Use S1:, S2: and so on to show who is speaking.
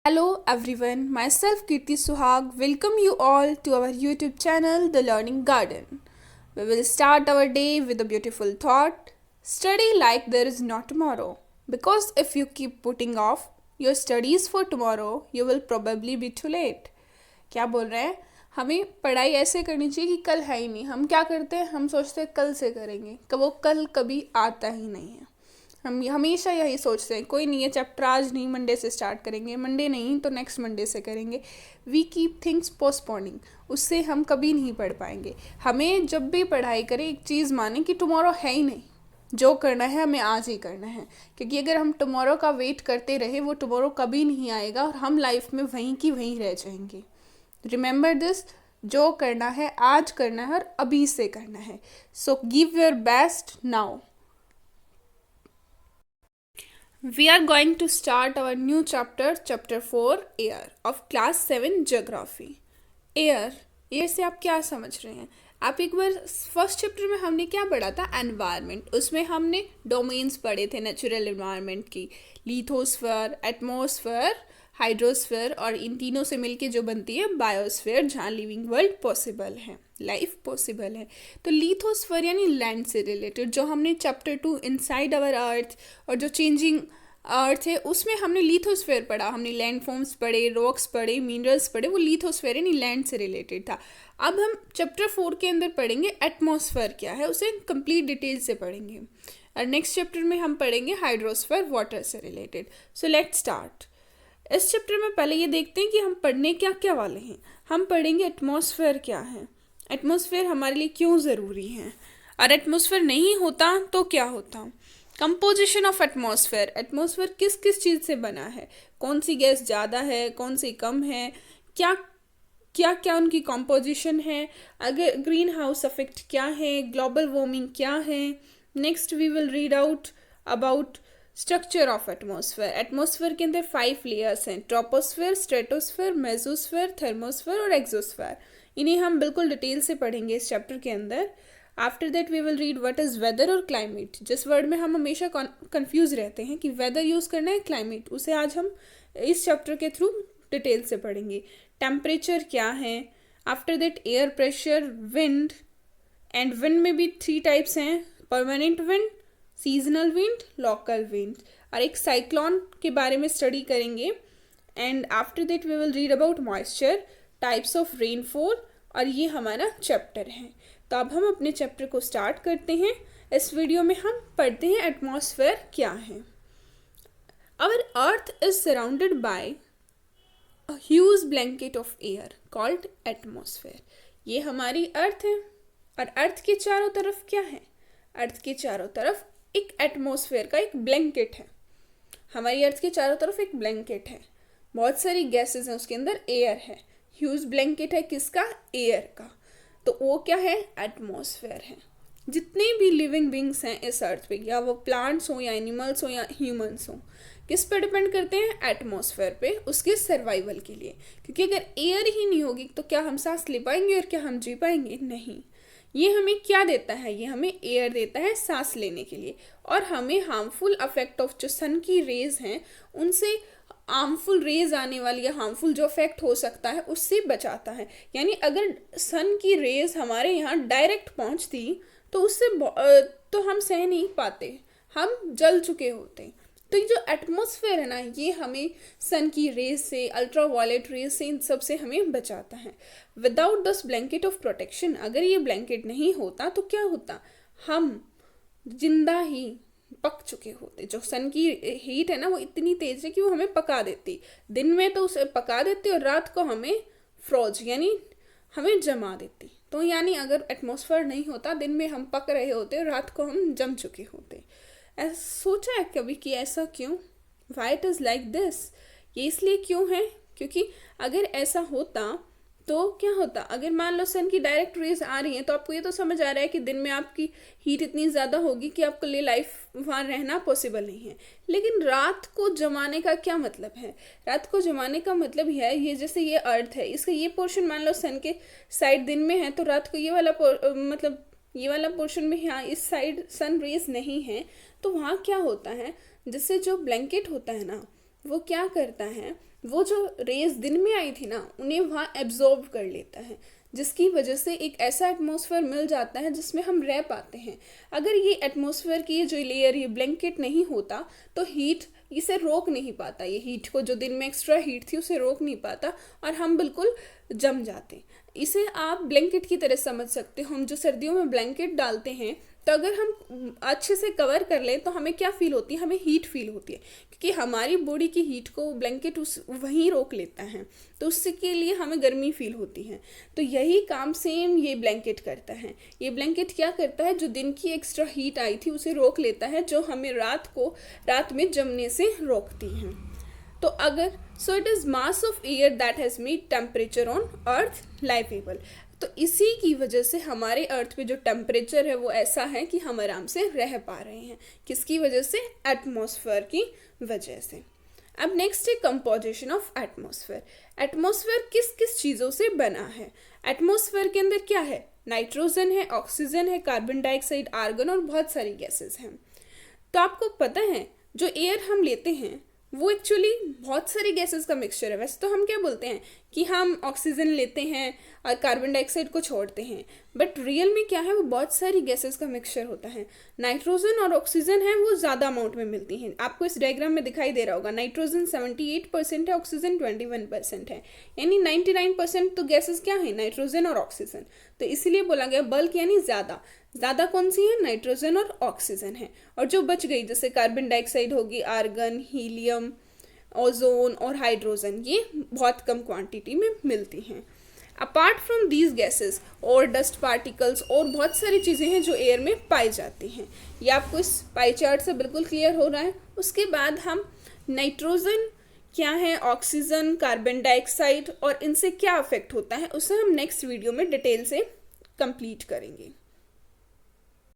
S1: Hello everyone, myself Kirti Suhag welcome you all to our YouTube channel The Learning Garden. We will start our day with a beautiful thought. Study like there is no tomorrow. Because if you keep putting off your studies for tomorrow, you will probably be too late. क्या बोल रहे हैं? हमें पढ़ाई ऐसे करनी चाहिए कि कल है ही नहीं. हम क्या करते हैं? हम सोचते हैं कल से करेंगे. वो कल कभी आता ही नहीं है. हम हमेशा यही सोचते हैं कोई नहीं है चैप्टर आज नहीं मंडे से स्टार्ट करेंगे, मंडे नहीं तो नेक्स्ट मंडे से करेंगे. We keep things postponing. उससे हम कभी नहीं पढ़ पाएंगे. हमें जब भी पढ़ाई करें एक चीज़ माने कि टुमारो है ही नहीं, जो करना है हमें आज ही करना है. क्योंकि अगर हम टुमारो का वेट करते रहे वो टुमारो कभी नहीं आएगा और हम लाइफ में वहीं की वहीं रह जाएंगे. रिमेंबर दिस, जो करना है आज करना है और अभी से करना है. So give your best now. We are going to start our new chapter, chapter 4, air of class 7 geography. Air से आप क्या समझ रहे हैं? आप एक बार फर्स्ट चैप्टर में हमने क्या पढ़ा था? एनवायरनमेंट. उसमें हमने डोमेन्स पढ़े थे नेचुरल एनवायरनमेंट की, लिथोस्फीयर, एटमॉस्फेयर, हाइड्रोस्फीयर और इन तीनों से मिलके जो बनती है बायोस्फीयर, जहाँ लिविंग वर्ल्ड पॉसिबल है, लाइफ पॉसिबल है. तो लिथोस्फीयर यानी लैंड से रिलेटेड, जो हमने चैप्टर 2 इनसाइड आवर अर्थ और जो चेंजिंग अर्थ है उसमें हमने लिथोस्फीयर पढ़ा. हमने लैंड फॉर्म्स पढ़े, रॉक्स पढ़े, मिनरल्स पढ़े. वो लिथोस्फीयर यानी लैंड से रिलेटेड था. अब हम चैप्टर 4 के अंदर पढ़ेंगे एटमॉस्फेयर क्या है, उसे कंप्लीट डिटेल से पढ़ेंगे. और नेक्स्ट चैप्टर में हम पढ़ेंगे हाइड्रोस्फीयर, वाटर से रिलेटेड. So let's start. इस चैप्टर में पहले ये देखते हैं कि हम पढ़ने क्या क्या वाले हैं. हम पढ़ेंगे एटमॉस्फेयर क्या है, एटमॉस्फेयर हमारे लिए क्यों ज़रूरी है, और एटमॉस्फेयर नहीं होता तो क्या होता. कंपोजिशन ऑफ एटमॉस्फेयर, एटमॉस्फेयर किस किस चीज़ से बना है, कौन सी गैस ज़्यादा है, कौन सी कम है, क्या क्या क्या उनकी कंपोजिशन है, अगर ग्रीन हाउस इफेक्ट क्या है, ग्लोबल वार्मिंग क्या है. Next we will read out about structure of atmosphere. Atmosphere के अंदर 5 लेयर्स हैं: ट्रोपोस्फेयर, स्ट्रेटोस्फेयर, मेसोस्फेयर, थर्मोस्फेयर और एक्सोस्फेयर. इन्हें हम बिल्कुल डिटेल से पढ़ेंगे इस चैप्टर के अंदर. After that we will read what is weather और क्लाइमेट. जिस वर्ड में हम हमेशा कंफ्यूज रहते हैं कि वेदर यूज़ करना है क्लाइमेट, उसे आज हम इस चैप्टर के थ्रू डिटेल से पढ़ेंगे. टेम्परेचर क्या है. After that air pressure, wind. And wind में भी 3 टाइप्स हैं: permanent wind, seasonal wind, local wind. और एक साइक्लोन के बारे में स्टडी करेंगे. And after that we will read about moisture, types of rainfall. और ये हमारा चैप्टर है. तो अब हम अपने चैप्टर को स्टार्ट करते हैं. इस वीडियो में हम पढ़ते हैं एटमॉस्फेयर क्या है. Our earth is surrounded by a huge blanket of air called atmosphere. ये हमारी अर्थ है. और अर्थ के चारों तरफ क्या है? अर्थ के चारों तरफ एक एटमॉस्फेयर का एक ब्लैंकेट है. हमारी अर्थ के चारों तरफ एक ब्लैंकेट है, बहुत सारी गैसेस हैं, उसके अंदर एयर है. ह्यूज ब्लैंकेट है किसका? एयर का. तो वो क्या है? एटमॉस्फेयर है. जितने भी लिविंग बींग्स हैं इस अर्थ पे, या वो प्लांट्स हो या एनिमल्स हो या ह्यूमंस हो, किस पे डिपेंड करते हैं? एटमॉस्फेयर पे, उसके सर्वाइवल के लिए. क्योंकि अगर एयर ही नहीं होगी तो क्या हम सांस ले पाएंगे और क्या हम जी पाएंगे? नहीं. ये हमें क्या देता है? ये हमें एयर देता है सांस लेने के लिए, और हमें हार्मफुल इफेक्ट ऑफ जो सन की रेज हैं उनसे हार्मफुल रेज आने वाली या हार्मफुल जो इफेक्ट हो सकता है उससे बचाता है. यानी अगर सन की रेज हमारे यहाँ डायरेक्ट पहुँचती तो उससे तो हम सह नहीं पाते, हम जल चुके होते. तो ये जो एटमॉस्फेयर है ना, ये हमें सन की रेज से, अल्ट्रा वायलेट रेज से, इन सब से हमें बचाता है. Without this blanket of protection, अगर ये ब्लैंकेट नहीं होता तो क्या होता? हम जिंदा ही पक चुके होते. जो सन की हीट है ना वो इतनी तेज है कि वो हमें पका देती. दिन में तो उसे पका देती और रात को हमें फ्रोज यानी हमें जमा देती. तो यानी अगर एटमॉस्फेयर नहीं होता, दिन में हम पक रहे होते और रात को हम जम चुके होते. ऐसा सोचा है कभी कि ऐसा क्यों? Why it is like this? ये इसलिए क्यों है क्योंकि अगर ऐसा होता तो क्या होता? अगर मान लो सन की डायरेक्ट रेज आ रही हैं तो आपको ये तो समझ आ रहा है कि दिन में आपकी हीट इतनी ज़्यादा होगी कि आपके लिए लाइफ वहाँ रहना पॉसिबल नहीं है. लेकिन रात को जमाने का क्या मतलब है? रात को जमाने का मतलब है, ये जैसे ये अर्थ है, इसका ये पोर्शन मान लो सन के साइड दिन में है, तो रात को ये वाला मतलब ये वाला पोर्शन में यहाँ इस साइड सन रेज नहीं है. तो वहाँ क्या होता है, जिससे जो ब्लैंकेट होता है ना वो क्या करता है, वो जो रेज दिन में आई थी ना, उन्हें वहाँ एब्जॉर्ब कर लेता है, जिसकी वजह से एक ऐसा एटमॉस्फेयर मिल जाता है जिसमें हम रह पाते हैं। अगर ये एटमॉस्फेयर की ये जो लेयर, ये ब्लैंकेट नहीं होता तो हीट इसे रोक नहीं पाता, ये हीट को, जो दिन में एक्स्ट्रा हीट थी उसे रोक नहीं पाता और हम बिल्कुल जम जाते। इसे आप ब्लैंकेट की तरह समझ सकते हो। हम जो सर्दियों में ब्लैंकेट डालते हैं तो अगर हम अच्छे से कवर कर लें तो हमें क्या फील होती है, हमें हीट फील होती है, क्योंकि हमारी बॉडी की हीट को ब्लैंकेट उस वहीं रोक लेता है, तो उससे के लिए हमें गर्मी फील होती है। तो यही काम सेम ये ब्लैंकेट करता है। ये ब्लैंकेट क्या करता है, जो दिन की एक्स्ट्रा हीट आई थी उसे रोक लेता है, जो हमें रात में जमने से रोकती है। तो अगर so it is mass of air that has made temperature on earth livable. तो इसी की वजह से हमारे अर्थ पे जो टेम्परेचर है वो ऐसा है कि हम आराम से रह पा रहे हैं। किसकी वजह से? एटमॉस्फेयर की वजह से। अब नेक्स्ट है कंपोजिशन ऑफ एटमॉस्फेयर। एटमॉस्फेयर किस किस चीज़ों से बना है? एटमॉस्फेयर के अंदर क्या है? नाइट्रोजन है, ऑक्सीजन है, कार्बन डाइऑक्साइड, आर्गन और बहुत सारी गैसेस हैं। तो आपको पता है जो एयर हम लेते हैं वो एक्चुअली बहुत सारी गैसेस का मिक्सचर है। वैसे तो हम क्या बोलते हैं कि हम ऑक्सीजन लेते हैं और कार्बन डाइऑक्साइड को छोड़ते हैं, बट रियल में क्या है, वो बहुत सारी गैसेस का मिक्सचर होता है। नाइट्रोजन और ऑक्सीजन है वो ज़्यादा अमाउंट में मिलती हैं। आपको इस डायग्राम में दिखाई दे रहा होगा, नाइट्रोजन 78% है, ऑक्सीजन 21% है, यानी 99% तो गैसेस क्या है, नाइट्रोजन और ऑक्सीजन। तो इसीलिए बोला गया बल्क यानी ज़्यादा कौन सी है? नाइट्रोजन और ऑक्सीजन है। और जो बच गई जैसे कार्बन डाइऑक्साइड होगी, आर्गन, हीलियम, ओजोन और हाइड्रोजन, ये बहुत कम क्वांटिटी में मिलती हैं। अपार्ट फ्रॉम दीज गैसेस और डस्ट पार्टिकल्स और बहुत सारी चीज़ें हैं जो एयर में पाई जाती हैं। ये आपको इस पाई चार्ट से बिल्कुल क्लियर हो रहा है। उसके बाद हम नाइट्रोजन क्या है, ऑक्सीजन, कार्बन डाइऑक्साइड और इनसे क्या अफेक्ट होता है, उसे हम नेक्स्ट वीडियो में डिटेल से कंप्लीट करेंगे।